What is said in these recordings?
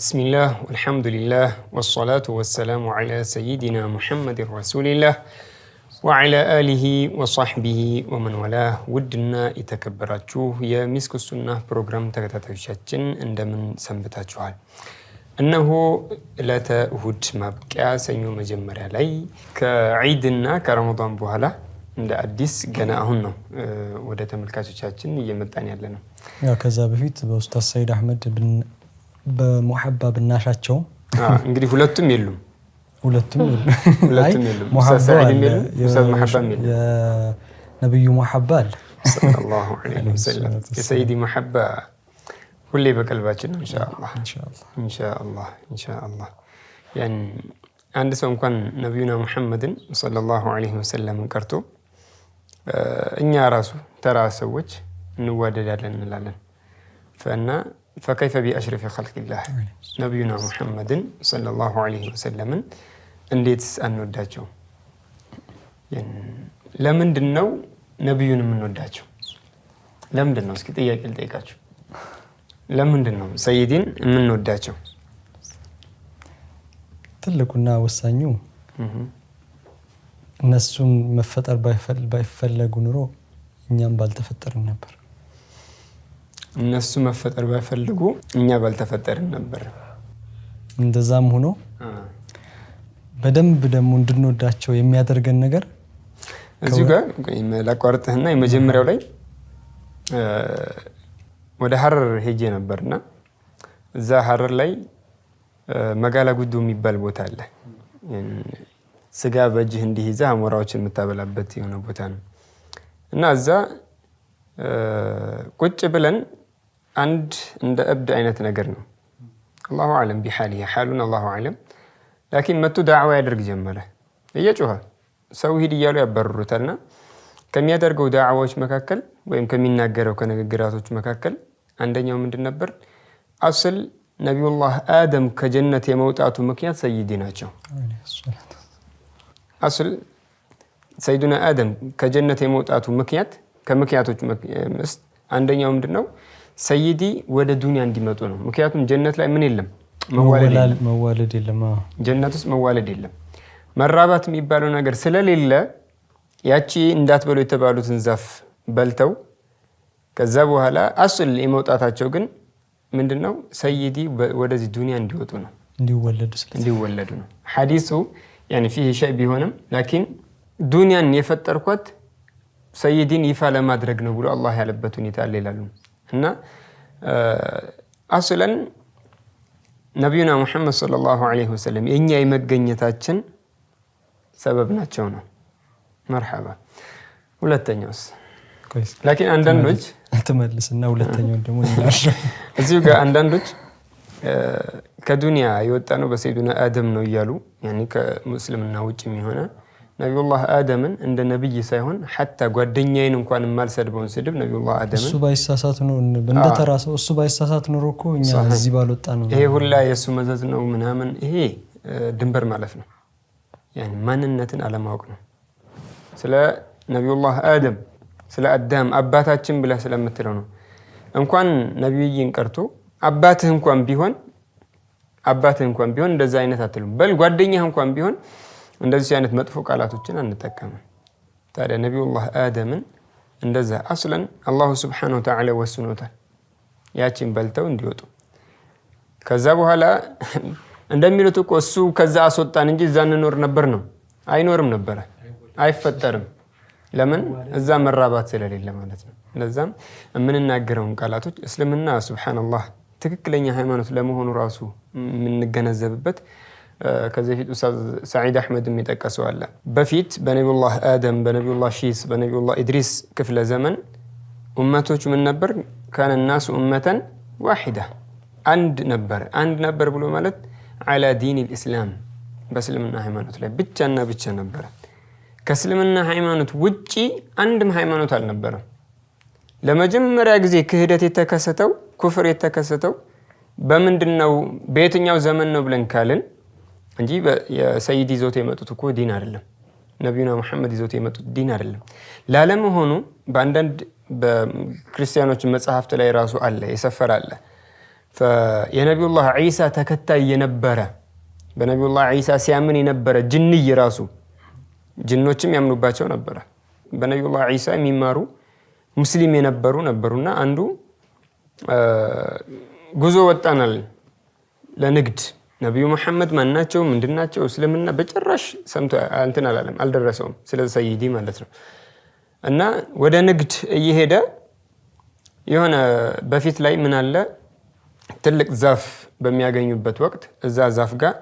بسم الله والحمد لله والصلاة والسلام على سيدنا محمد رسول الله وعلى آله وصحبه ومن والاه ودنا يتكبراتشو يا مسك السنة بروجرام تكتاتشاتشن عندما سنبتاتشوال أنه لا تهود مبكى سنيو مجمرة لي كعيدنا كرمضان بوهلا عند أديس جناهنا وده تملكاتشاتشن يمتعني لنا يا كذا بفيت بأستاذ سيد أحمد بن بمحبة بالناشاتشو እንግዲህ ሁለቱም የሉም محبة أستاذ محبة يا نبي محبة صلى الله عليه وسلم يا سيدي محبة كل بقلباتنا إن شاء الله إن شاء الله إن شاء الله يعني عند سو እንኳን ነብዩና ሙሐመድን ሰለላሁ ዐለይሂ ወሰለም ቀርቶ እኛ ራሱ ተራ ሰዎች እንዋደዳለን እንላለን فكيف بأشرف خلق الله نبينا محمد صلى الله عليه وسلم እንዴት አንወዳቸው ለምንድነው ነብዩን የምንወዳቸው ለምንድነው እስኪ ጥያቄ ልጠይቃችሁ ለምንድነው ሰይዲን የምንወዳቸው ትልቁና ወሳኙ እነሱን መፈጠር ባይፈለጉ ኑሮ እኛም ባልተፈጠርን ነበር እነሱ መፈጠር ባይፈልጉ እኛ ባልተፈጠርን ነበር እንደዛም ሆኖ በደንብ ደግሞ እንድንወዳቸው የሚያደርገን ነገር እዚህ ጋር ላቋርጥህና የመጀመሪያው ላይ ወደ ሐረር ሄጄ ነበርና እዛ ሐረር ላይ መጋላ ጉዱ የሚባል ቦታ አለ ስጋ በእጅህ እንዲይዛ አሞራዎችን የምታበላበት የሆነ ቦታ ነው እና እዛ ቁጭ ብለን አንድ እንደ እብድ አይነት ነገር ነው الله اعلم بحاله حالنا الله اعلم لكن መጥቶ ዳዕዋ ያደርግ ጀመረ እየጮኸ ሰው ሂድ እያሉ ያበረሩታልና ከሚያደርገው ዳዕዋዎች መካከል ወይም ከሚናገረው ከንግግራቶች መካከል አንደኛው ምንድን ነበር አስል ነብዩላህ አደም ከጀነት የመውጣቱ ምክንያት ሰይዲ ናቸው አስል ሰይዱና አደም ከጀነት የመውጣቱ ምክንያት ከምክንያቶች ውስጥ አንደኛው ምንድነው ሰይዲ ወደ ዱንያ እንዲመጡ ነው ምክንያቱም ጀነት ላይ ምን የለም መዋለድ የለም ጀነት ውስጥ መዋለድ የለም መራባት የሚባለው ነገር ስለሌለ ያቺ እንዳትበሉ የተባሉትን ዛፍ በልተው ከዛ በኋላ አስል የመውጣታቸው ግን ምንድነው ሰይዲ ወደዚህ ዱንያ እንዲወጡ ነው እንዲወለዱ ነው ሐዲሱ يعني فيه شيء ቢሆንም لكن ዱንያን የፈጠርኳት ሰይዲን ይፋ ለማድረግ ነው ብሎ አላህ ያለበት ሁኔታ አለ ይላሉ እና አስለን ነብዩና ሙሐመድ ሰለላሁ ዐለይሂ ወሰለም የኛ የመገኘታችን ሰበብ ናቸው ነው መርሐባ ሁለተኛውስ لكن አንዳንዶች ተመልስና ሁለተኛው ደግሞ ይላል እዚሁ ጋር አንዳንዶች ከዱንያ የወጣ ነው በሰይዱና አደም ነው ይያሉ يعني ከሙስሊምና ውጭም ይሆነ ነብዩላህ አደምን እንደ ነብይ ሳይሆን حتى ጓደኛዬን እንኳን ማልሰድበውን ስድብ ነብዩላህ አደምን እሱ ባይሳሳት ነው እንደ ተራሰው እሱ ባይሳሳት ነው እኮ እኛ እዚህ ባልወጣ ነው ይሄ ሁላ የሱ መዘዝ ነው ምናምን ይሄ ድንበር ማለት ነው يعني ማንነትን አለማወቅ ነው ስለ ነብዩላህ አደም ስለ አዳም አባታችን ብለ ስለምትለው ነው እንኳን ነብይን ቀርቶ አባትህ እንኳን ቢሆን እንደዛ አይነት አትሉም በል ጓደኛህ እንኳን ቢሆን እንደዚህ አይነት መጥፎ ቃላቶችን አንጠቀምም ታዲያ ነብዩላህ አደምን እንደዛ አስለን አላህ Subhanahu Wa Ta'ala ወስኖታል ያቺን በልተው እንዲወጡ ከዛ በኋላ እንደሚሉት እኮ እሱ ከዛ አስወጣን እንጂ እዛ እንኖር ነበር ነው አይኖርም ነበር አይፈጠርም ለምን እዛ መራባት ስለሌለ ማለት ነው ለዛም የምንናገረውን ቃላቶች እስልምና ሱብሃንአላህ ትክክለኛ ሃይማኖት ለመሆኑ ራሱ የምንገነዘብበት ከዚህ ፊት ኡስታዝ ሰዒድ አህመድም የጠቀሰው አለ በፊት በነብዩላህ አደም በነብዩላህ ሺስ በነብዩላህ ኢድሪስ ክፍለ ዘመን ኡመቶች ምን ነበር كان الناس امه واحده አንድ ነበር ብሎ ማለት على دين الاسلام በእስልምና ሃይማኖት ላይ ብቻ ነበር ከእስልምና ሃይማኖት ውጪ አንድም ሃይማኖት አልነበረም ለመጀመሪያ ጊዜ ክህደት የተከሰተው ኩፍር የተከሰተው በምንድነው በየትኛው ዘመን ነው ብለን ካልን እንጂ የሰይዲ ዞት የመጡት እኮ ዲን አይደለም ነብዩና መሐመድ ዞት የመጡት ዲን አይደለም ላለመሆኑ በአንዳንድ በክርስቲያኖች መጽሐፍት ላይ ራሱ አለ የሰፈረ አለ የነቢዩላህ ዒሳ ተከታይ የነበረ በነቢዩላህ ዒሳ ሲያምን የነበረ ጅንይ ራሱ ጅኖችም ያምኑባቸው ነበረ። በነቢዩላህ ዒሳ የሚማሩ ሙስሊም የነበሩ ነበሩና አንዱ ጉዞ ወጣናል ለንግድ ነቢዩ መሐመድ ማናቸው ምንድናቸው እስልምና በጭራሽ ሰምቶ እንትን አላለም አልደረሰውም ስለ ሰይዲ ማለት ነው። እና ወደ ንግድ እየሄደ የሆነ በፊት ላይ ምን አለ ትልቅ ዛፍ በሚያገኙበት ወቅት እዛ ዛፍ ጋር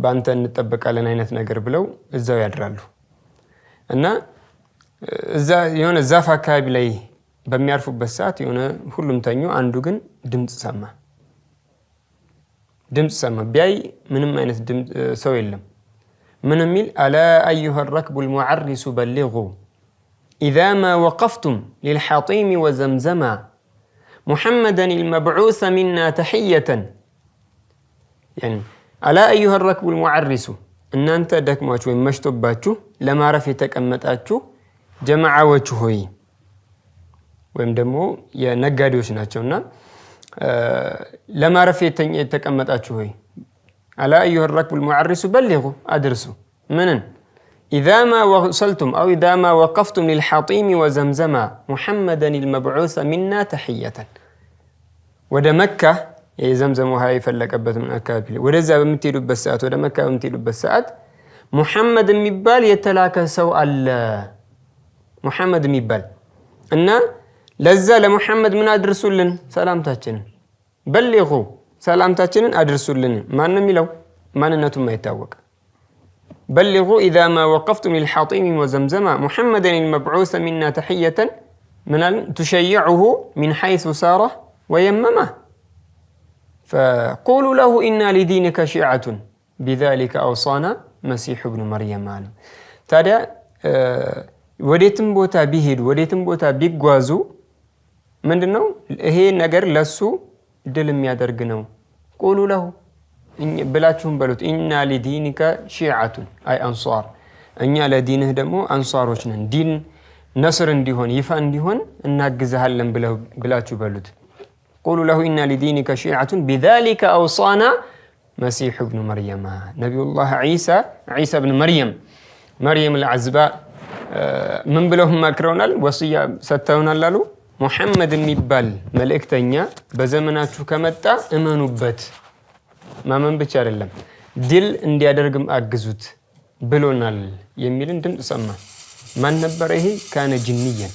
ባንተ እንጠበቃለን አይነት ነገር ብለው እዛው ያድራሉ። እና እዛ የሆነ ዛፍ አካባቢ ላይ በሚያርፉበት ሰዓት የሆነ ሁሉም ተኙ። አንዱ ግን ድምጽ ሰማ ቢያይ ምንም አይነት ሰው የለም። ምን የሚል አላ አዩሃ الركب المعرس بلغوا إذا ما وقفتم للحطيم وزمزما محمدا المبعوث منا تحية يعني ألا أيها الركب المعرس إن أنت دكماتشو ومشتباتشو لما رفيتك أمتاتشو جماعة هوي ወይም ደግሞ የነጋዴዎች ናቸውና ለማረፊያ የተቀመጣችሁ ሆይ አላ አዩሃ الركب المعرس بلغوا አድርሱ ምንን إذا ما وصلتم أو إذا ما وقفتم للحطيم وزمزما محمدا المبعوث منا تحية ወደ መካ የዘምዘም ውሃ የፈለቀበት ምን አካባቢ ወደዛ በምትሄዱበት ሰዓት ወደ መካ በምትሄዱበት ሰዓት ሙሐመድ የሚባል የተላከ ሰው አለ ሙሐመድ የሚባል እና ለዛ ለሙሐመድ ምን አድርሱልን ሰላምታችንን በልጉ ሰላምታችንን አድርሱልን ማን ነው የሚለው ማንነቱም አይታወቅ بلغوا إذا ما وقفتم للحطيم وزمزما محمدا المبعوث منا تحية من تشيعه من حيث ساره ويممه فقولوا له إنا لدينك شيعة بذلك أوصانا مسيح ابن مريم تادا ወዴትም ቦታ ቢሄዱ ወዴትም ቦታ ቢጓዙ ምንድነው ይሄ ነገር ለሱ ድል የሚያደርግ ነው። ቁሉ ለሁ ብላችሁም በሉት ኢና ለዲኒከ ሺዓቱን አይ አንሷር እኛ ለዲንህ ደግሞ አንሷሮች ነን ዲን ነስር እንዲሆን ይፋ እንዲሆን እናግዛለን ብላችሁ በሉት። ቁሉ ለሁ ኢና ለዲኒከ ሺዓቱን بذلك أوصانا مسيح ابن مريم ነብዩላህ ዒሳ ኢብኑ መርየም العذباء ምን ብለውም መክረውናል ወሲያ ሰጥተውናል አሉ ሙሐመድ የሚባል መልእክተኛ በዘመናችሁ ከመጣ እመኑበት ማመን ብቻ አይደለም ድል እንዲያደርግም አግዙት ብሎናል የሚልን ድምጽ ሰማ። ማን ነበር ይሄ? ካነ ጅንየን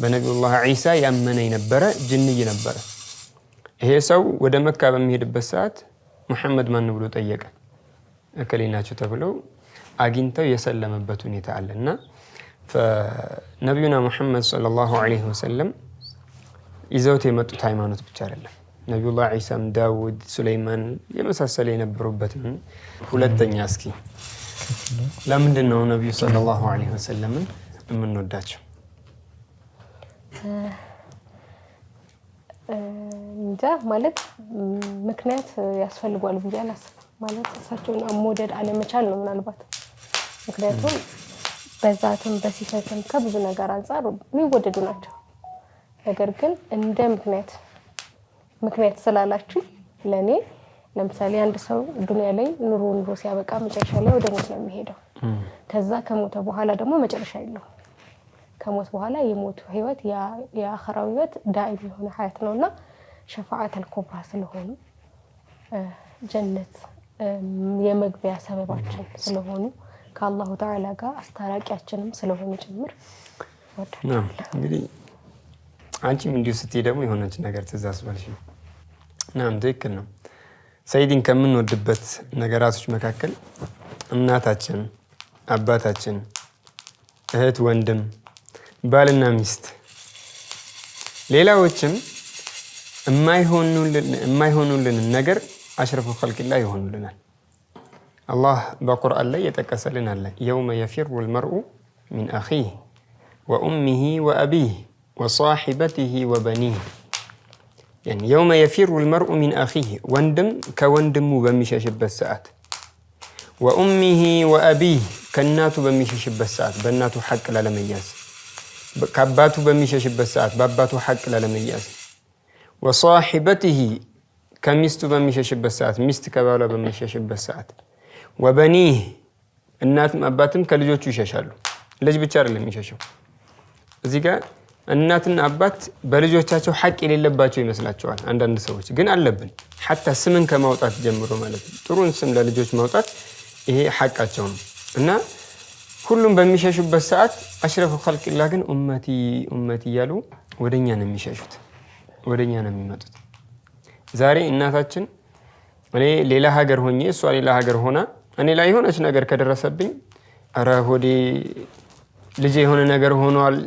በነብዩላህ ዒሳ ያመነ የነበረ ጅንይ ነበረ። ይሄ ሰው ወደ መካ በሚሄድበት ሰዓት ሙሐመድ ማን ብሎ ጠየቀ። እከሌናቸው ተብለው አግኝተው የሰለመበት ሁኔታ አለና فنبينا محمد صلى الله عليه وسلم ይዘውት የመጡት ሃይማኖት ብቻ አይደለም። ነብዩላህ ዒሳም ዳውድ ሱለይማን የመሳሰለ የነበሩበት ሁለተኛ እስኪ ለምንድን ነው ነብዩ ሰለላሁ ዐለይሂ ወሰለም የምንወዳቸው? እንጃ ማለት ምክንያት ያስፈልጋል ብዬ አላስብም። ማለት እሳቸውን መውደድ አለመቻል ነው ምናልባት። ምክንያቱም በዛትም በሲፈትም ከብዙ ነገር አንፃር የሚወደዱ ናቸው። ነገር ግን እንደ ምክንያት ስላላችሁ ለኔ ለምሳሌ አንድ ሰው ዱንያ ላይ ኑሮ ሲያበቃ መጨረሻ ላይ ወደ ሞት ነው የሚሄደው። ከዛ ከሞተ በኋላ ደግሞ መጨረሻ የለውም። ከሞት በኋላ የሞቱ ህይወት የአኺራው ህይወት ዳኢም የሆነ ሀያት ነውና ሸፋዓተል ኩብራ ስለሆኑ ጀነት የመግቢያ ሰበባችን ስለሆኑ ከአላሁ ተዓላ ጋር አስታራቂያችንም ስለሆነ ጭምር ወደድኩ። እንግዲህ አንቺም እንዲሁ ስትይ ደግሞ የሆነች ነገር ተዛስባልሽ ነው። ትክክል ነው። ሰይድን ከምንወድበት ነገራቶች መካከል እናታችን፣ አባታችን፣ እህት፣ ወንድም፣ ባልና ሚስት ሌላዎችም የማይሆኑልን ነገር አሽረፉ ኸልቂላህ ይሆኑልናል። አላህ በቁርአን ላይ የጠቀሰልን አለ የውመ የፊሩ ልመርኡ ሚን አኺህ ወኡሚህ ወአቢህ ወሳሒበቲህ ወበኒህ የውመ የፊሩ ልመርኡ ሚን አኺህ ወንድም ከወንድሙ በሚሸሽበት ሰዓት ወኡሚህ ወአቢህ ከእናቱ በሚሸሽበት ሰዓት በእናቱ ሐቅ ላለመያዝ ከአባቱ በሚሸሽበት ሰዓት በአባቱ ሐቅ ላለመያዝ ወሳሒበቲህ ከሚስቱ በሚሸሽበት ሰዓት ሚስት ከባሏ በሚሸሽበት ሰዓት ወበኒህ እናትም አባትም ከልጆቹ ይሸሻሉ። ልጅ ብቻ አይደለም የሚሸሸው። እዚህ ጋር እናትና አባት በልጆቻቸው ሐቅ የሌለባቸው ይመስላቸዋል አንዳንድ ሰዎች፣ ግን አለብን። ሐታ ስምን ከማውጣት ጀምሮ ማለት ነው። ጥሩን ስም ለልጆች ማውጣት ይሄ ሐቃቸው ነው እና ሁሉም በሚሸሹበት ሰዓት አሽረፉ ኸልቂላህ ግን ኡመቲ ኡመቲ እያሉ ወደኛ ነው የሚሸሹት፣ ወደኛ ነው የሚመጡት። ዛሬ እናታችን እኔ ሌላ ሀገር ሆኜ እሷ ሌላ ሀገር ሆና እኔ ላይ የሆነች ነገር ከደረሰብኝ አረ ሆዴ ልጄ የሆነ ነገር ሆኗል፣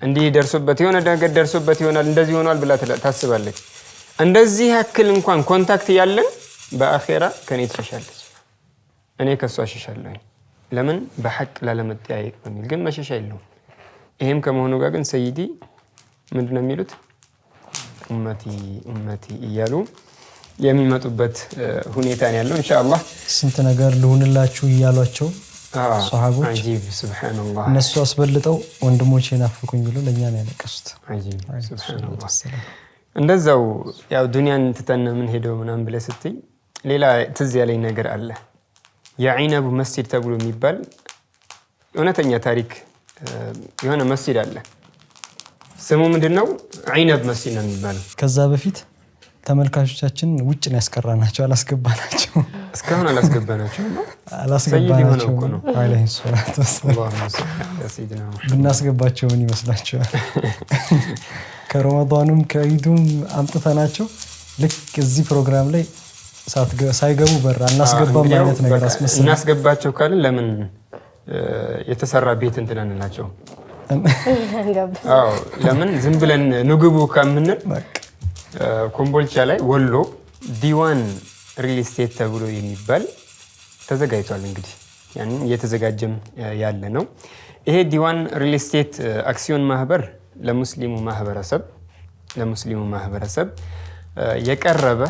እንዲህ ደርሶበት የሆነ ነገር ደርሶበት ይሆናል እንደዚህ ሆኗል ብላ ታስባለች። እንደዚህ ያክል እንኳን ኮንታክት ያለን በአኺራ ከኔ ትሸሻለች፣ እኔ ከሷ እሸሻለሁ። ለምን? በሐቅ ላለመጠያየቅ በሚል ግን መሸሻ የለውም። ይሄም ከመሆኑ ጋር ግን ሰይዲ ምንድነው የሚሉት? ኡመቲ ኡመቲ እያሉ የሚመጡበት ሁኔታ ነው ያለው። ኢንሻአላህ ስንት ነገር ልሁንላችሁ እያሏቸው ሷሃቦች አጂብ ሱብሃንአላህ እነሱ አስበልጠው ወንድሞቼ ናፍቁኝ ብሎ ለኛ ነው ያለቀሱት። አጂብ ሱብሃንአላህ። እንደዛው ያው ዱንያን ትተን ምን ሄደው ምናምን ብለህ ስትይ ሌላ ትዝ ያለኝ ነገር አለ። የዒነቡ መስጂድ ተብሎ የሚባል እውነተኛ ታሪክ የሆነ መስጂድ አለ። ስሙ ምንድነው? ዒነብ መስጂድ ነው የሚባለው። ከዛ በፊት ተመልካቾቻችን ውጭ ነው ያስቀራናቸው፣ አላስገባናቸው። እስካሁን አላስገባናቸው ነው አለይሂ ሰላቱ ወሰላም። ብናስገባቸው ምን ይመስላችኋል? ከረመዳኑም ከኢዱም አምጥተናቸው ልክ እዚህ ፕሮግራም ላይ ሳይገቡ በር አናስገባም አይነት ነገር አስመስለን እናስገባቸው ካልን ለምን የተሰራ ቤት እንትን አንላቸው? አዎ ለምን ዝም ብለን ንግቡ ከምንል ኮምቦልቻ ላይ ወሎ ዲዋን ሪል ስቴት ተብሎ የሚባል ተዘጋጅቷል። እንግዲህ ያን እየተዘጋጀም ያለ ነው። ይሄ ዲዋን ሪል ስቴት አክሲዮን ማህበር ለሙስሊሙ ማህበረሰብ የቀረበ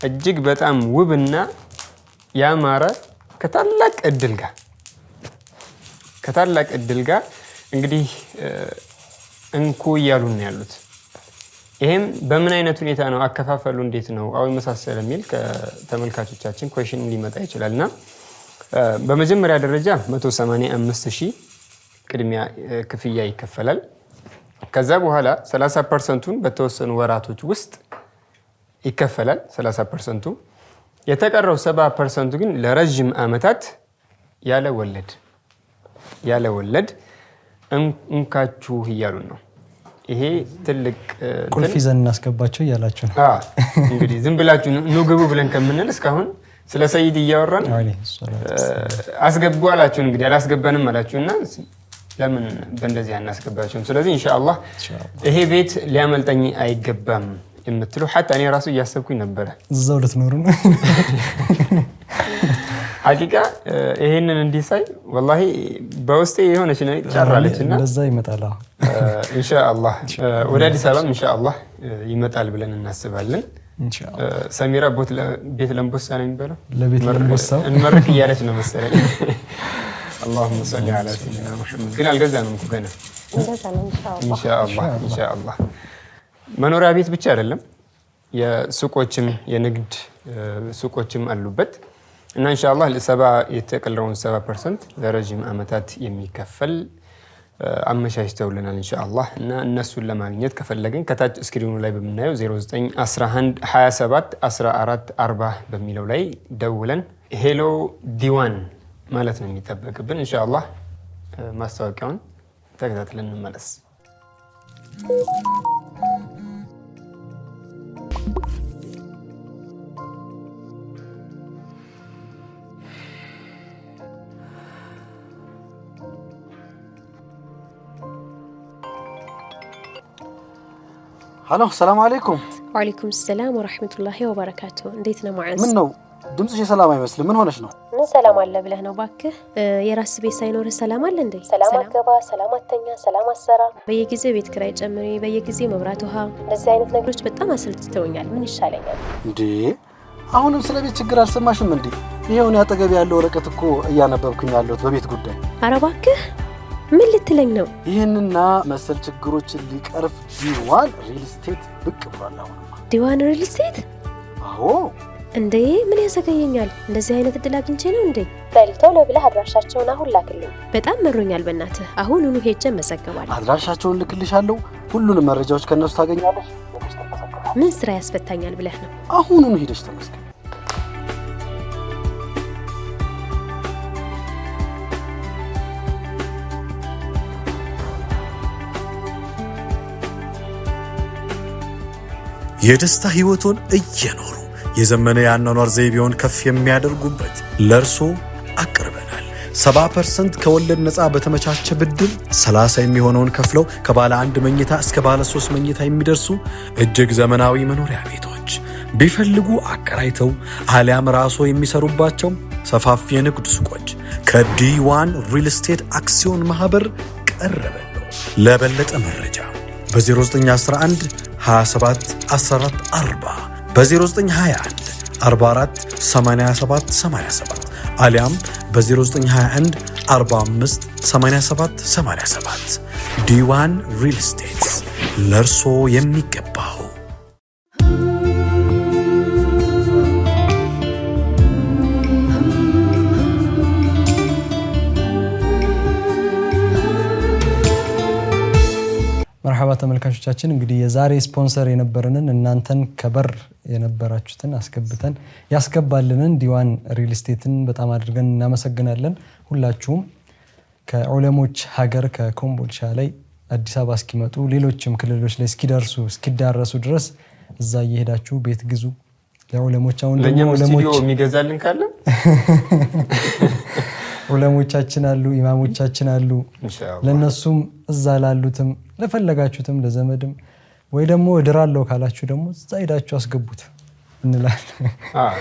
እጅግ በጣም ውብና ያማረ ከታላቅ እድል ጋር እንግዲህ እንኩ እያሉን ነው ያሉት። ይሄም በምን አይነት ሁኔታ ነው አከፋፈሉ እንዴት ነው አው መሳሰል የሚል ከተመልካቾቻችን ኩዌሽን ሊመጣ ይችላልና በመጀመሪያ ደረጃ 185,000 ቅድሚያ ክፍያ ይከፈላል። ከዛ በኋላ 30%ን በተወሰኑ ወራቶች ውስጥ ይከፈላል። 30%ቱ የተቀረው 70% ግን ለረጅም ዓመታት ያለ ወለድ እንካችሁ እያሉን ነው። ይሄ ትልቅ ቁልፍ ይዘን እናስገባቸው እያላችሁ ነው። እንግዲህ ዝም ብላችሁ ንግቡ ብለን ከምንል እስካሁን ስለ ሰይድ እያወራን አስገቡ አላችሁ። እንግዲህ አላስገባንም አላችሁና ለምን በእንደዚህ አናስገባቸውም? ስለዚህ ኢንሻአላህ ይሄ ቤት ሊያመልጠኝ አይገባም የምትሉ ሐታ እኔ ራሱ እያሰብኩኝ ነበረ እዛው ልትኖሩ ነው። ሐቂቃ ይሄንን እንዲሳይ ወላሂ በውስጤ የሆነች ነው ጫራለችና እንደዛ ይመጣል። ኢንሻአላህ ወደ አዲስ አበባ ኢንሻአላህ ይመጣል ብለን እናስባለን። ኢንሻአላህ ሰሚራ ቤት ለምቦሳ ነው የሚባለው ለቤት ለምቦሳ እንመርቅ እያለች ነው መሰለኝ። اللهم صل على سيدنا محمد ግን አልገዛንም እኮ ገና ኢንሻአላህ መኖሪያ ቤት ብቻ አይደለም የሱቆችም የንግድ ሱቆችም አሉበት እና ኢንሻአላህ የተቀረውን 70% ለረጅም ዓመታት የሚከፈል አመቻችተውልናል ኢንሻአላህ። እና እነሱን ለማግኘት ከፈለግን ከታች ስክሪኑ ላይ በምናየው 0911271440 በሚለው ላይ ደውለን ሄሎ ዲዋን ማለት ነው የሚጠበቅብን። ኢንሻአላህ ማስታወቂያውን ተከታትለን እንመለስ። ሄሎ ሰላም አለይኩም። ወአለይኩም ሰላም ወራህመቱላሂ ወበረካቱ። እንዴት ነው ሙዓዝ? ምን ነው ድምጽሽ ሰላም አይመስልም። ምን ሆነሽ ነው? ምን ሰላም አለ ብለህ ነው ባክህ? የራስ ቤት ሳይኖር ሰላም አለ እንዴ? ሰላም አትገባ፣ ሰላም አትተኛ፣ ሰላም አትሰራ፣ በየጊዜው ቤት ኪራይ ጨምሪ፣ በየጊዜው መብራት ውሃ፣ እንደዚህ አይነት ነገሮች በጣም አሰልችተውኛል። ምን ይሻለኛል እንዴ? አሁንም ስለ ቤት ችግር አልሰማሽም እንዴ? ይሄው ነው አጠገብ ያለው ወረቀት እኮ እያነበብኩኝ ያለሁት በቤት ጉዳይ። ኧረ እባክህ ምን ልትለኝ ነው? ይህንና መሰል ችግሮችን ሊቀርፍ ዲዋን ሪል ስቴት ብቅ ብሏል። አሁንማ ዲዋን ሪል ስቴት? አዎ እንዴ ምን ያዘገየኛል? እንደዚህ አይነት እድል አግኝቼ ነው እንዴ? በል ቶሎ ብለህ አድራሻቸውን አሁን ላክልኝ። በጣም መሮኛል በእናትህ። አሁኑኑ ሄጄ መዘገባለሁ። አድራሻቸውን ልክልሻለሁ። ሁሉንም መረጃዎች ከነሱ ታገኛለሽ። ምን ስራ ያስፈታኛል ብለህ ነው? አሁኑኑ ሄደሽ ተመስገን። የደስታ ህይወቱን እየኖሩ የዘመነ ያኗኗር ዘይቤውን ከፍ የሚያደርጉበት ለርሶ አቅርበናል። 70% ከወለድ ነፃ በተመቻቸ ብድር 30 የሚሆነውን ከፍለው ከባለ 1 መኝታ እስከ ባለ 3 መኝታ የሚደርሱ እጅግ ዘመናዊ መኖሪያ ቤቶች ቢፈልጉ አከራይተው አሊያም ራስዎ የሚሰሩባቸው ሰፋፊ የንግድ ሱቆች ከዲ1 ሪል ስቴት አክሲዮን ማህበር ቀረበ። ለበለጠ መረጃ በ0911 27 14 40 በ0921 44 87 87 አሊያም በ0921 45 87 87 ዲ1 ሪል ስቴት ለርሶ የሚገባው። መርሐባ ተመልካቾቻችን፣ እንግዲህ የዛሬ ስፖንሰር የነበረንን እናንተን ከበር የነበራችሁትን አስገብተን ያስገባልንን ዲ1 ሪል ስቴትን በጣም አድርገን እናመሰግናለን። ሁላችሁም ከዑለሞች ሀገር ከኮምቦልቻ ላይ አዲስ አበባ እስኪመጡ ሌሎችም ክልሎች ላይ እስኪዳረሱ ድረስ እዛ እየሄዳችሁ ቤት ግዙ። ለዑለሞች አሁን ደግሞ ስቱዲዮ የሚገዛልን ካለ ዑለሞቻችን አሉ፣ ኢማሞቻችን አሉ። ለነሱም እዛ ላሉትም ለፈለጋችሁትም ለዘመድም ወይ ደግሞ እድራለሁ ካላችሁ ደግሞ እዛ ሄዳችሁ አስገቡት እንላለን።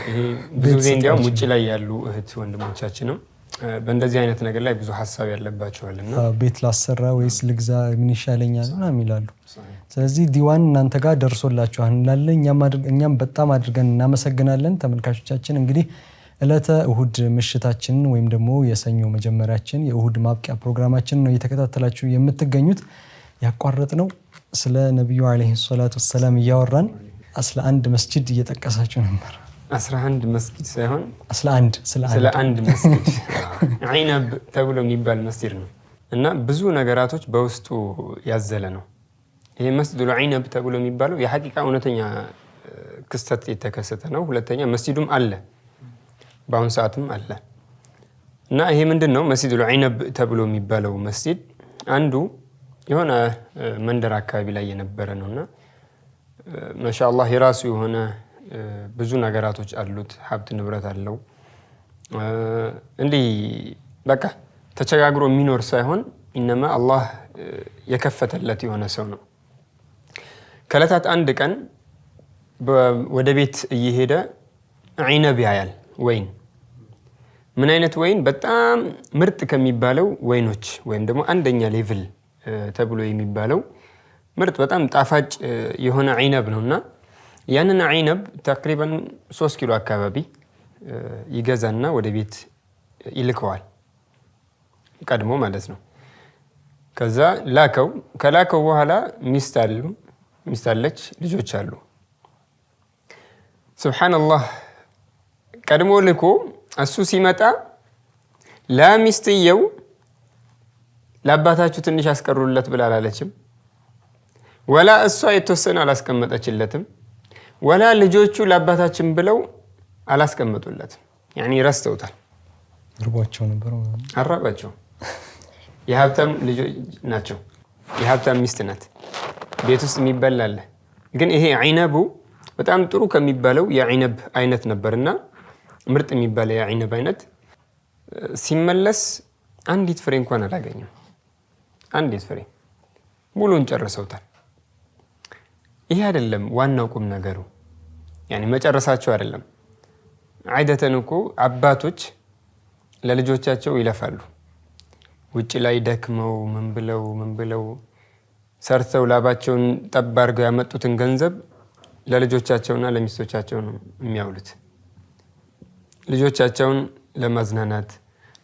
ይሄ ብዙ ጊዜ እንዲያውም ውጭ ላይ ያሉ እህት ወንድሞቻችንም በእንደዚህ አይነት ነገር ላይ ብዙ ሀሳብ ያለባቸዋልና ቤት ላሰራ ወይስ ልግዛ ምን ይሻለኛል ምናምን ይላሉ። ስለዚህ ዲ1 እናንተ ጋር ደርሶላችኋል እንላለን። እኛም በጣም አድርገን እናመሰግናለን። ተመልካቾቻችን እንግዲህ ዕለተ እሁድ ምሽታችንን ወይም ደግሞ የሰኞ መጀመሪያችን የእሁድ ማብቂያ ፕሮግራማችን ነው እየተከታተላችሁ የምትገኙት። ያቋረጥነው ስለ ነብዩ አለይሂ ሰላቱ ወሰለም እያወራን 11 መስጂድ እየጠቀሳችሁ ነበር። 11 መስጂድ ሳይሆን 11 ስለ አንድ መስጂድ ዒነብ ተብሎ የሚባል መስጂድ ነው እና ብዙ ነገራቶች በውስጡ ያዘለ ነው። ይሄ መስጂዱል ዒነብ ተብሎ የሚባለው የሐቂቃ እውነተኛ ክስተት የተከሰተ ነው። ሁለተኛ መስጂዱም አለ፣ በአሁን ሰዓትም አለ እና ይሄ ምንድነው መስጂዱል ዒነብ ተብሎ የሚባለው መስጂድ አንዱ የሆነ መንደር አካባቢ ላይ የነበረ ነውና ማሻአላህ የራሱ የሆነ ብዙ ነገራቶች አሉት፣ ሀብት ንብረት አለው። እንዲህ በቃ ተቸጋግሮ የሚኖር ሳይሆን ኢነማ አላህ የከፈተለት የሆነ ሰው ነው። ከዕለታት አንድ ቀን ወደ ቤት እየሄደ ዒነብ ያያል። ወይን ምን አይነት ወይን? በጣም ምርጥ ከሚባለው ወይኖች ወይም ደግሞ አንደኛ ሌቭል ተብሎ የሚባለው ምርጥ በጣም ጣፋጭ የሆነ ዒነብ ነውና ያንን ዒነብ ተቅሪበን 3 ኪሎ አካባቢ ይገዛና ወደ ቤት ይልከዋል፣ ቀድሞ ማለት ነው። ከዛ ከላከው በኋላ ሚስት አለች፣ ልጆች አሉ። ሱብሃንአላህ ቀድሞ ልኮ እሱ ሲመጣ ለሚስትየው ለአባታችሁ ትንሽ አስቀሩለት ብላ አላለችም፣ ወላ እሷ የተወሰነ አላስቀመጠችለትም፣ ወላ ልጆቹ ለአባታችን ብለው አላስቀመጡለትም። ያኒ ረስተውታል። እርቧቸው ነበር ማለት አራባቸው። የሀብታም ልጆች ናቸው፣ የሀብታም ሚስት ናት፣ ቤት ውስጥ የሚበላል። ግን ይሄ ዒነቡ በጣም ጥሩ ከሚባለው የዒነብ አይነት ነበርና ምርጥ የሚባለው የዒነብ አይነት ሲመለስ አንዲት ፍሬ እንኳን አላገኘም። አንዲት ፍሬ ሙሉን ጨርሰውታል። ይሄ አይደለም ዋናው ቁም ነገሩ፣ ያኒ መጨረሳቸው አይደለም። አይደተን እኮ አባቶች ለልጆቻቸው ይለፋሉ። ውጭ ላይ ደክመው ምን ብለው ሰርተው ላባቸውን ጠብ አድርገው ያመጡትን ገንዘብ ለልጆቻቸውና ለሚስቶቻቸው ነው የሚያውሉት። ልጆቻቸውን ለማዝናናት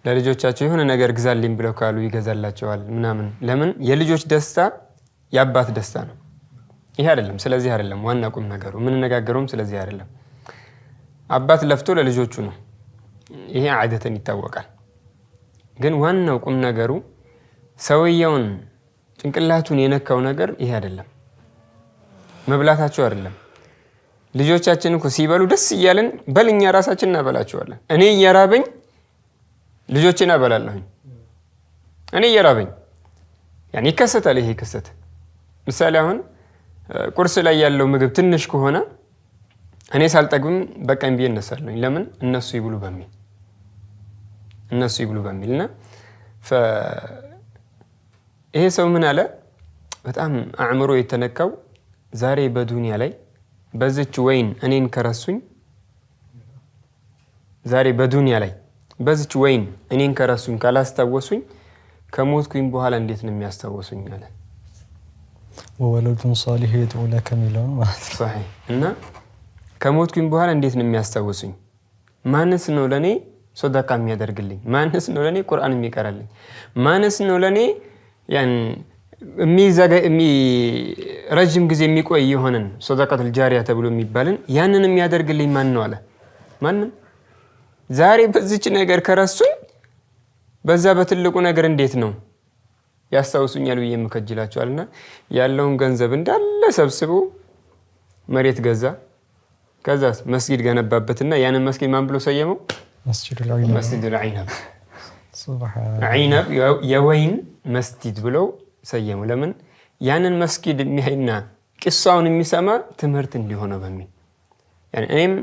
ለልጆቻቸው የሆነ ነገር ግዛልኝ ብለው ካሉ ይገዛላቸዋል ምናምን። ለምን? የልጆች ደስታ የአባት ደስታ ነው። ይሄ አይደለም። ስለዚህ አይደለም ዋና ቁም ነገሩ። ምን ነጋገረውም ስለዚህ አይደለም። አባት ለፍቶ ለልጆቹ ነው። ይሄ ዓደተን ይታወቃል። ግን ዋናው ቁም ነገሩ ሰውየውን ጭንቅላቱን የነካው ነገር ይሄ አይደለም፣ መብላታቸው አይደለም። ልጆቻችን እኮ ሲበሉ ደስ እያለን በልኛ ራሳችን እናበላቸዋለን። እኔ እየራበኝ ልጆቼን አበላለሁኝ። እኔ እየራበኝ ያኔ ይከሰታል። ይሄ ክስተት ምሳሌ አሁን ቁርስ ላይ ያለው ምግብ ትንሽ ከሆነ እኔ ሳልጠግብም በቀን ብዬ እነሳለሁኝ። ለምን? እነሱ ይብሉ በሚል እና ይሄ ሰው ምን አለ? በጣም አእምሮ የተነካው ዛሬ በዱንያ ላይ በዚች ወይን እኔን ከረሱኝ፣ ዛሬ በዱንያ ላይ በዚች ወይን እኔን ከረሱኝ ካላስታወሱኝ ከሞትኩኝ በኋላ እንዴት ነው የሚያስታወሱኝ አለ። ወወለዱን ሷሊህ የድዑ ለከ ሚለውን ማለት ነው። ሷሂህ እና ከሞትኩኝ በኋላ እንዴት ነው የሚያስታውሱኝ? ማንስ ነው ለኔ ሶደቃ የሚያደርግልኝ? ማንስ ነው ለኔ ቁርአን የሚቀራልኝ? ማንስ ነው ለኔ ያን ረጅም ጊዜ የሚቆይ የሆነን ሶደቃቱል ጃሪያ ተብሎ የሚባልን ያንን የሚያደርግልኝ ማን ነው አለ። ማንም። ዛሬ በዚች ነገር ከረሱኝ በዛ በትልቁ ነገር እንዴት ነው ያስታውሱኛል ብዬ የምከጅላቸዋልና ያለውን ገንዘብ እንዳለ ሰብስቦ መሬት ገዛ። ከዛ መስጊድ ገነባበትና ያንን መስጊድ ማን ብሎ ሰየመው? መስጂዱል ዐይነብ። ዐይነብ የወይን መስጊድ ብለው ሰየሙ። ለምን? ያንን መስጊድ የሚያይና ቂሳውን የሚሰማ ትምህርት እንዲሆነ በሚል እኔም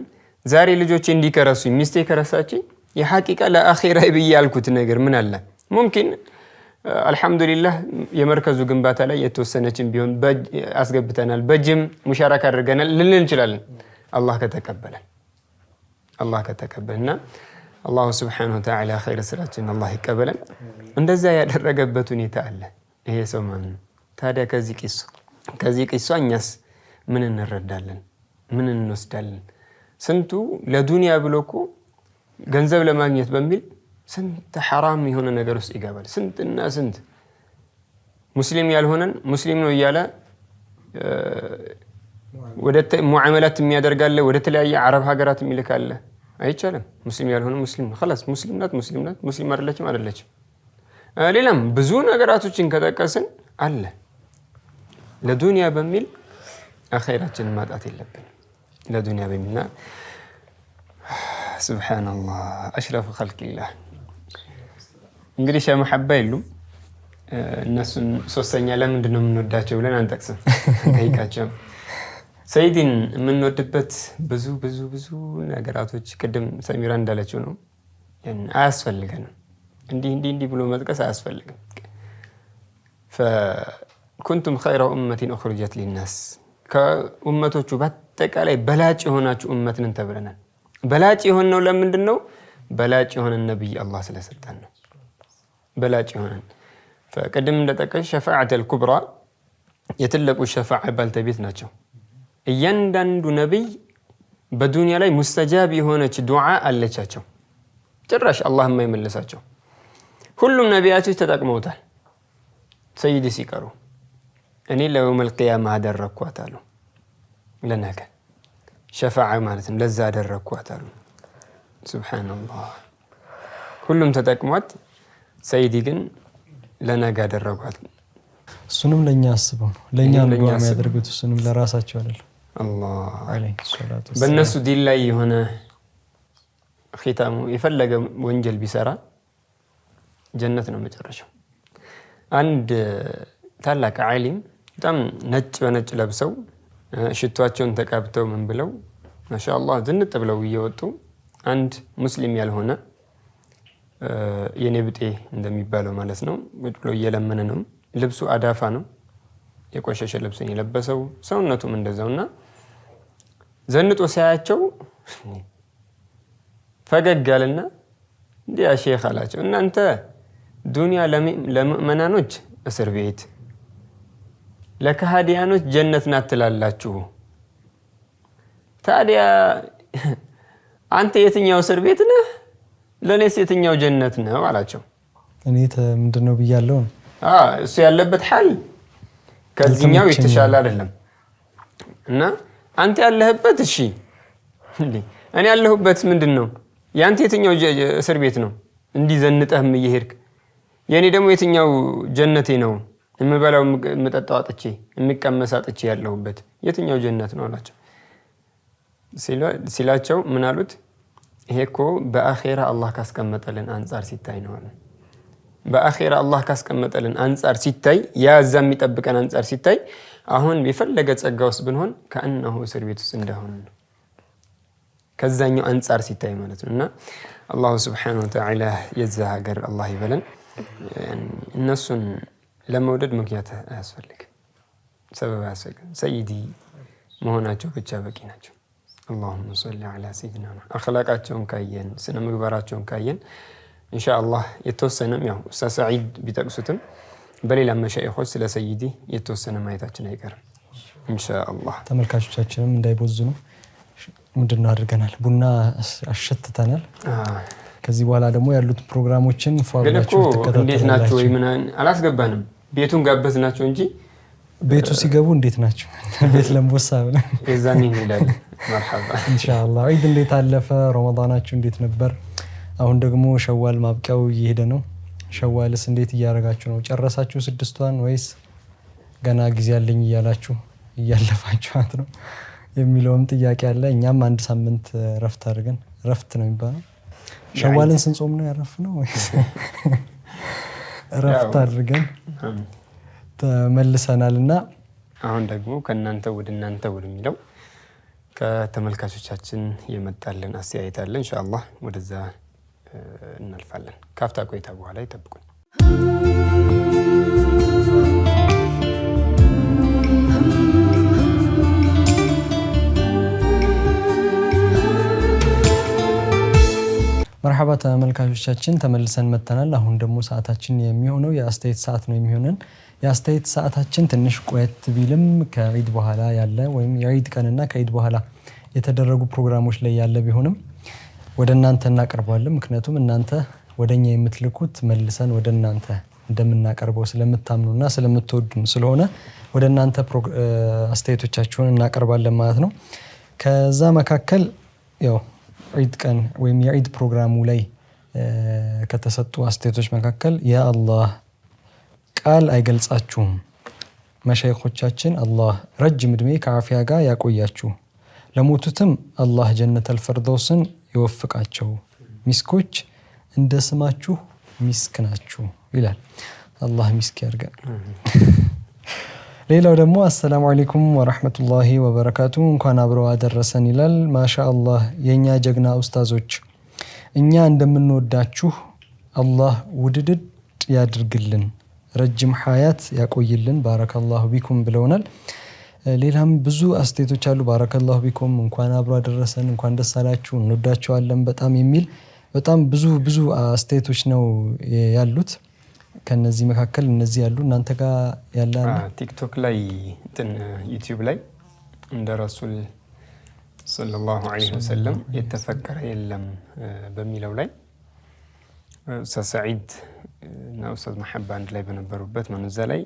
ዛሬ ልጆቼ እንዲከረሱኝ ሚስቴ ከረሳችኝ የሐቂቃ ለአኺራ ብዬ ያልኩት ነገር ምን አለ? ሙምኪን አልሐምዱሊላህ የመርከዙ ግንባታ ላይ የተወሰነችን ቢሆን አስገብተናል፣ በጅም ሙሻራካ አድርገናል ልንል እንችላለን። አላህ ከተቀበልና አላሁ ስብሓነሁ ወተዓላ ኸይር ስራችን አላህ ይቀበለን። እንደዛ ያደረገበት ሁኔታ አለ። ይሄ ሰው ማን ነው ታዲያ? ከዚህ ቂሷ እኛስ ምን እንረዳለን? ምን እንወስዳለን? ስንቱ ለዱንያ ብሎ እኮ ገንዘብ ለማግኘት በሚል ስንት ሐራም የሆነ ነገር ውስጥ ይገባል። ስንትና ስንት ሙስሊም ያልሆነን ሙስሊም ነው እያለ ወደ ሙዓመላት የሚያደርጋለ፣ ወደ ተለያየ አረብ ሀገራት የሚልካለ። አይቻልም። ሙስሊም ያልሆነ ሙስሊም ነው خلاص። ሙስሊም ናት፣ ሙስሊም አይደለችም። ሌላም ብዙ ነገራቶችን ከጠቀስን አለ። ለዱንያ በሚል አኺራችንን ማጣት የለብንም። ለዱንያ በሚልና ሱብሃንአላህ አሽረፉ ኸልቂላህ። እንግዲህ ሸህ መሐባ የሉም። እነሱን ሶስተኛ ለምንድን ነው የምንወዳቸው ብለን አንጠቅስም፣ ጠይቃቸው። ሰይድን የምንወድበት ብዙ ነገራቶች ቅድም ሰሚራ እንዳለችው ነው። አያስፈልገንም እንዲህ ብሎ መጥቀስ አያስፈልግም። ፈኩንቱም ኸይረ ኡመቲን ኡኽሪጀት ሊናስ፣ ከኡመቶቹ በአጠቃላይ በላጭ የሆናችሁ ኡመት ነን ተብለናል። በላጭ የሆነው ለምንድን ነው? በላጭ የሆነን ነብይ አላህ ስለሰጠን ነው። በላጭ የሆነን ቅድም እንደጠቀሽ ሸፋዓተል ኩብራ የትልቁ ሸፋዓ ባልተቤት ናቸው። እያንዳንዱ ነብይ በዱንያ ላይ ሙስተጃብ የሆነች ዱዓ አለቻቸው፣ ጭራሽ አላህ የማይመልሳቸው። ሁሉም ነቢያቶች ተጠቅመውታል። ሰይድ ሲቀሩ እኔ ለየውመል ቂያማ አደረኳት አሉ። ለነገ ሸፋዓ ማለት ነው፣ ለዛ አደረኳት አሉ። ሱብሃንአላህ ሁሉም ተጠቅሟት፣ ሰይዲ ግን ለነገ አደረጓት። እሱንም ለኛ አስበው ነው፣ ለኛ ነው የሚያደርጉት። እሱንም ለራሳቸው አይደለም። አላህ አለይሂ ሰላቱ ወሰለም በእነሱ ዲን ላይ የሆነ ኺታሙ የፈለገ ወንጀል ቢሰራ ጀነት ነው መጨረሻው። አንድ ታላቅ ዓሊም በጣም ነጭ በነጭ ለብሰው ሽቷቸውን ተቀብተው ምን ብለው ማሻአላህ ዝንጥ ብለው እየወጡ አንድ ሙስሊም ያልሆነ የኔ ብጤ እንደሚባለው ማለት ነው ብሎ እየለመነ ነው። ልብሱ አዳፋ ነው፣ የቆሸሸ ልብስን የለበሰው ሰውነቱም እንደዛውና ዘንጦ ሲያያቸው ፈገግ አለና እንዲህ ያ ሼኽ አላቸው፣ እናንተ ዱንያ ለምእመናኖች እስር ቤት፣ ለከሃዲያኖች ጀነት ናት ትላላችሁ። ታዲያ አንተ የትኛው እስር ቤት ነህ? ለኔስ የትኛው ጀነት ነው አላቸው። እኔ ምንድነው ብያለሁ? እሱ ያለበት ሐል ከዚህኛው የተሻለ አይደለም እና አንተ ያለህበት እሺ እኔ ያለሁበት ምንድነው ያንተ የትኛው እስር ቤት ነው እንዲህ ዘንጠህም እየሄድክ የኔ ደግሞ የትኛው ጀነቴ ነው የምበላው የምጠጣው አጥቼ የሚቀመስ አጥቼ ያለሁበት የትኛው ጀነት ነው አላቸው ሲላቸው ምን አሉት ይሄ እኮ በአኺራ አላህ ካስቀመጠልን አንፃር ሲታይ ነው አሉ በአኺራ አላህ ካስቀመጠልን አንፃር ሲታይ ያዛ የሚጠብቀን አንፃር ሲታይ አሁን የፈለገ ጸጋ ውስጥ ብንሆን ከእነሆ እስር ቤት ውስጥ እንደሆነ ነው ከዛኛው አንፃር ሲታይ ማለት ነውና አላህ Subhanahu Wa Ta'ala የዛ ሀገር አላህ ይበለን እነሱን ለመውደድ ምክንያት አያስፈልግም ሰበብ አያስፈልግም ሰይዲ መሆናቸው ብቻ በቂ ናቸው اللهم صل على سيدنا አخلاቃቸውን ካየን ስነ ምግባራቸውን ካየን ኢንሻአላህ የተወሰነም ያው ኡስታዝ ሰዒድ ቢጠቅሱትም በሌላ መሻይኾች ስለ ሰይዲ የተወሰነ ማየታችን አይቀርም ኢንሻአላህ ተመልካቾቻችንም እንዳይቦዝኑ ምንድነው አድርገናል ቡና አሽተተናል ከዚህ በኋላ ደግሞ ያሉት ፕሮግራሞችን ፏብላችሁ ተከታተሉ እንዴት ናችሁ ወይ ምን አላስገባንም ቤቱን ጋበዝናቸው እንጂ ቤቱ ሲገቡ እንዴት ናችሁ ቤት ለምቦሳ ብለ የዛኔ ይላል مرحبا ኢንሻአላህ ዒድ እንዴት አለፈ ረመዳናችሁ እንዴት ነበር አሁን ደግሞ ሸዋል ማብቂያው እየሄደ ነው ሸዋልስ እንዴት እያረጋችሁ ነው ጨረሳችሁ ስድስቷን ወይስ ገና ጊዜ ያለኝ እያላችሁ እያለፋችኋት ነው የሚለውም ጥያቄ አለ እኛም አንድ ሳምንት ረፍት አድርገን ረፍት ነው የሚባለው ሸዋልን ስንጾም ነው ያረፍነው ወይስ ረፍት አድርገን ተመልሰናልና አሁን ደግሞ ከናንተ ወደናንተ ወደሚለው ከተመልካቾቻችን የመጣልን አስተያየት አለ ኢንሻአላህ ወደዛ እናልፋለን ካፍታ ቆይታ በኋላ ይጠብቁን مرحبا ተመልካቾቻችን ተመልሰን መተናል አሁን ደግሞ ሰዓታችን የሚሆነው የአስተያየት ሰዓት ነው የሚሆነን የአስተያየት ሰዓታችን ትንሽ ቆየት ቢልም ከዒድ በኋላ ያለ ወይም የዒድ ቀንና ከዒድ በኋላ የተደረጉ ፕሮግራሞች ላይ ያለ ቢሆንም ወደናንተ እናቀርባለን ምክንያቱም እናንተ ወደኛ የምትልኩት መልሰን ወደናንተ እንደምናቀርበው ስለምታምኑና ስለምትወዱን ስለሆነ ወደናንተ አስተያየቶቻችሁን እናቀርባለን ማለት ነው ከዛ መካከል ያው ዒድ ቀን ወይም የዒድ ፕሮግራሙ ላይ ከተሰጡ አስተያየቶች መካከል ያ አላህ ቃል አይገልጻችሁም መሻይኾቻችን አላህ ረጅም እድሜ ከአፊያ ጋር ያቆያችሁ ለሞቱትም አላህ ጀነተል ፈርደውስን ይወፍቃቸው ሚስኮች እንደ ስማችሁ ሚስክ ናችሁ ይላል አላህ ሚስክ ያርገን ሌላው ደግሞ አሰላሙ አለይኩም ወራህመቱላሂ ወበረካቱ እንኳን አብረው አደረሰን ይላል ማሻአላህ የኛ ጀግና ኡስታዞች እኛ እንደምንወዳችሁ አላህ ውድድድ ያድርግልን ረጅም ሐያት ያቆይልን ባረከላሁ ቢኩም ብለውናል ሌላም ብዙ አስተያየቶች አሉ ባረከላሁ ቢኩም እንኳን አብሮ አደረሰን እንኳን ደስ አላችሁ እንወዳችኋለን በጣም የሚል በጣም ብዙ አስተያየቶች ነው ያሉት ከነዚህ መካከል እነዚህ ያሉ እናንተ ጋር ያለ ቲክቶክ ላይ ዩቲዩብ ላይ እንደ ረሱል ሰለላሁ ዐለይሂ ወሰለም የተፈከረ የለም በሚለው ላይ ኡስታዝ ሰዒድ እና ኡስታዝ መሐባ አንድ ላይ በነበሩበት መንዛ ላይ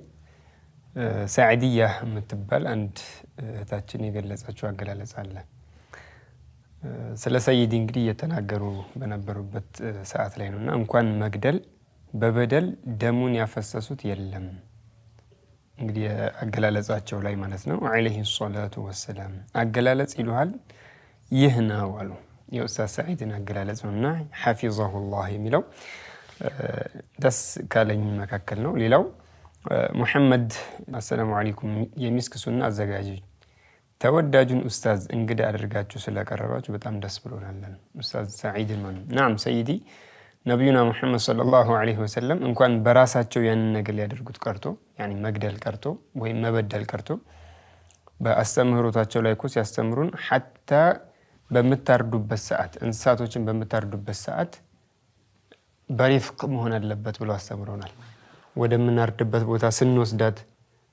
ሰዓዲያ የምትባል አንድ እህታችን የገለጸችው አገላለጽ አለ ስለ ሰይዲ እንግዲህ እየተናገሩ በነበሩበት ሰዓት ላይ ነውና እንኳን መግደል በበደል ደሙን ያፈሰሱት የለም እንግዲህ አገላለጻቸው ላይ ማለት ነው አለይሂ ሰላቱ ወሰለም አገላለጽ ይሉሃል ይህ ነው አሉ የኡስታዝ ሰዒድን አገላለጽ ነውና ሐፊዘሁላህ የሚለው ደስ ካለኝ መካከል ነው ሌላው ሙሐመድ አሰላሙ አለይኩም የሚስክ ሱና አዘጋጅ ተወዳጁን ኡስታዝ እንግዳ አድርጋችሁ ስለቀረባችሁ በጣም ደስ ብሎናል ኡስታዝ ሰዒድ ማን ናም ሰይዲ ነብዩና ሙሐመድ ሰለላሁ ዐለይሂ ወሰለም እንኳን በራሳቸው ያንን ነገር ሊያደርጉት ቀርቶ ያኒ መግደል ቀርቶ ወይ መበደል ቀርቶ በአስተምህሮታቸው ላይ እኮ ሲያስተምሩን ሐታ በመታርዱበት ሰዓት እንስሳቶችን በመታርዱበት ሰዓት በሪፍቅ መሆን አለበት ብለው አስተምሮናል ወደ ምናርድበት ቦታ ስንወስዳት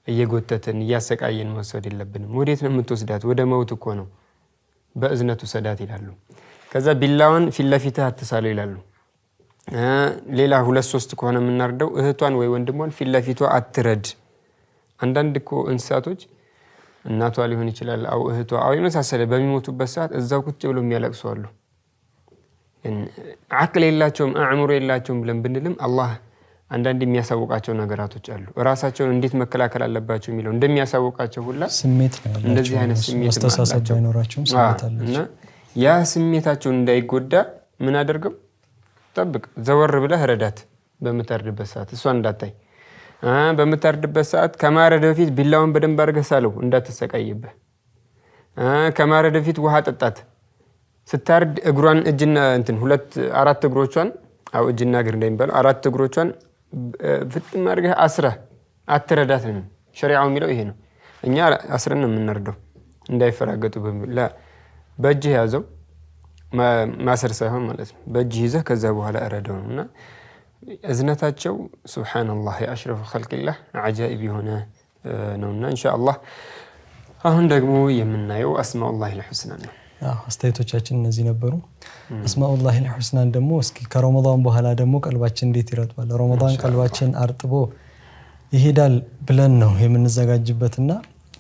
እየጎተተን እያሰቃየን መውሰድ የለብንም ወዴት ነው የምትወስዳት ወደ መውት እኮ ነው በእዝነቱ ሰዳት ይላሉ ከዛ ቢላዋን ፊትለፊትህ አትሳለው ይላሉ ሌላ 2-3 ከሆነ የምናርደው እህቷን ወይ ወንድሟን ፊትለፊቷ አትረድ አንዳንድ እኮ እንስሳቶች እናቷ ሊሆን ይችላል አው እህቷ አው የመሳሰለ በሚሞቱበት ሰዓት እዛው ቁጭ ብለው የሚያለቅሱ አሉ። አቅል የላቸውም አእምሮ የላቸውም ብለን ብንልም አላህ አንዳንድ የሚያሳውቃቸው ነገራቶች አሉ። ራሳቸውን እንዴት መከላከል አለባቸው የሚለው እንደሚያሳውቃቸው ሁላ ስሜት ነው ያላቸው። እንደዚህ አይነት ስሜት ማስተሳሰብ ባይኖራቸውም ስሜት አላቸው እና ያ ስሜታቸው እንዳይጎዳ ምን አደርገው ጠብቅ፣ ዘወር ብለህ ረዳት። በምታርድበት ሰዓት እሷ እንዳታይ በምታርድበት ሰዓት ከማረድ በፊት ቢላውን በደንብ አድርገህ ሳለው እንዳትሰቃይብህ። ከማረድ በፊት ውሃ ጠጣት። ስታርድ እግሯን እጅና እንትን ሁለት አራት እግሮቿን አው እጅና እግር እንደሚባለው አራት እግሮቿን ፍጥም አድርገህ አስረህ አትረዳት ነው ሸሪዓው የሚለው ይሄ ነው። እኛ አስረን ነው የምንረዳው እንዳይፈራገጡ በሚል በእጅህ ያዘው ማሰር ሳይሆን ማለት ነው። በእጅህ ይዘህ ከዛ በኋላ እረዳው ነውና እዝነታቸው ሱብሃንአላህ የአሽረፉ ኸልቂላህ አጃኢብ የሆነ ነውና ኢንሻአላህ አሁን ደግሞ የምናየው አስማኡላሂል ሑስና ነው። አስተያየቶቻችን እነዚህ ነበሩ። አስማኡላሂል ሑስናን ደግሞ እስኪ ከረመዳን በኋላ ደግሞ ቀልባችን እንዴት ይረጥባል፣ ረመዳን ቀልባችን አርጥቦ ይሄዳል ብለን ነው የምንዘጋጅበትና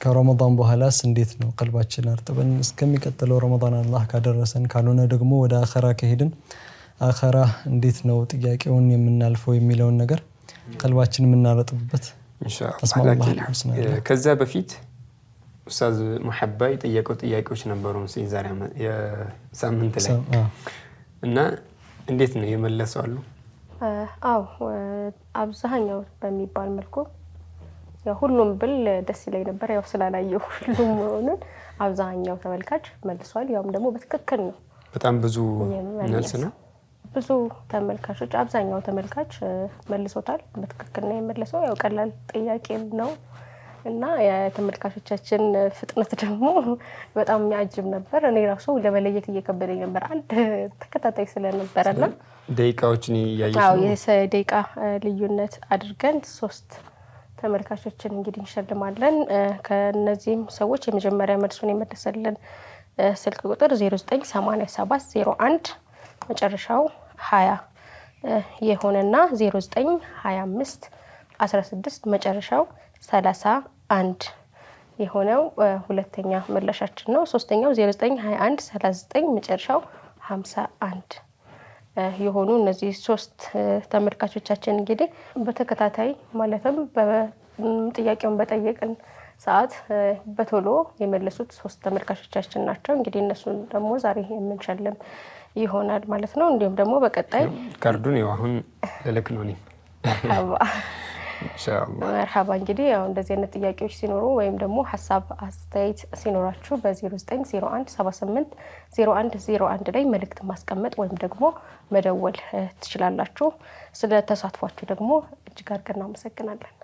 ከረመዳን በኋላስ እንዴት ነው ቀልባችን አርጥበን እስከሚቀጥለው ረመዳን አላህ ካደረሰን፣ ካልሆነ ደግሞ ወደ አኺራ ከሄድን አኺራ እንዴት ነው ጥያቄውን የምናልፈው የሚለውን ነገር ቀልባችን የምናረጥብበት ኢንሻአላህ። ከዛ በፊት ኡስታዝ ሙሐባ የጠየቀው ጥያቄዎች ነበሩ ዛሬ የሳምንት ላይ እና እንዴት ነው የመለሰው አሉ? አው አብዛኛው በሚባል መልኩ ያው ሁሉም ብል ደስ ይለኝ ነበር። ያው ስላላየው ሁሉም ሆነን አብዛኛው ተመልካች መልሷል። ያውም ደግሞ በትክክል ነው። በጣም ብዙ መልስ ነው። ብዙ ተመልካቾች አብዛኛው ተመልካች መልሶታል። በትክክል ነው የመለሰው። ያው ቀላል ጥያቄም ነው እና የተመልካቾቻችን ፍጥነት ደግሞ በጣም የሚያጅብ ነበር። እኔ ራሱ ለመለየት እየከበደኝ ነበር አንድ ተከታታይ ስለነበረና ደቂቃዎችን ያያየው አው የደቂቃ ልዩነት አድርገን 3 ተመልካቾችን እንግዲህ እንሸልማለን። ከነዚህም ሰዎች የመጀመሪያ መልሱን የመለሰልን ስልክ ቁጥር 098701 መጨረሻው 20 የሆነና 0925 16 መጨረሻው 31 የሆነው ሁለተኛ ምላሻችን ነው። ሶስተኛው 0921 39 መጨረሻው 51 የሆኑ እነዚህ 3 ተመልካቾቻችን እንግዲህ በተከታታይ ማለትም ጥያቄውን በጠየቅን ሰዓት በቶሎ የመለሱት 3 ተመልካቾቻችን ናቸው። እንግዲህ እነሱን ደግሞ ዛሬ የምንሸልም ይሆናል ማለት ነው። እንዲሁም ደግሞ በቀጣይ ካርዱን ያው አሁን ለልክ ነው ኢንሻአላህ መርሐባ። እንግዲህ ያው እንደዚህ አይነት ጥያቄዎች ሲኖሩ ወይም ደግሞ ሐሳብ አስተያየት ሲኖራችሁ በ0901 78 0101 ላይ መልእክት ማስቀመጥ ወይም ደግሞ መደወል ትችላላችሁ። ስለ ተሳትፏችሁ ደግሞ እጅግ አድርገን እናመሰግናለን።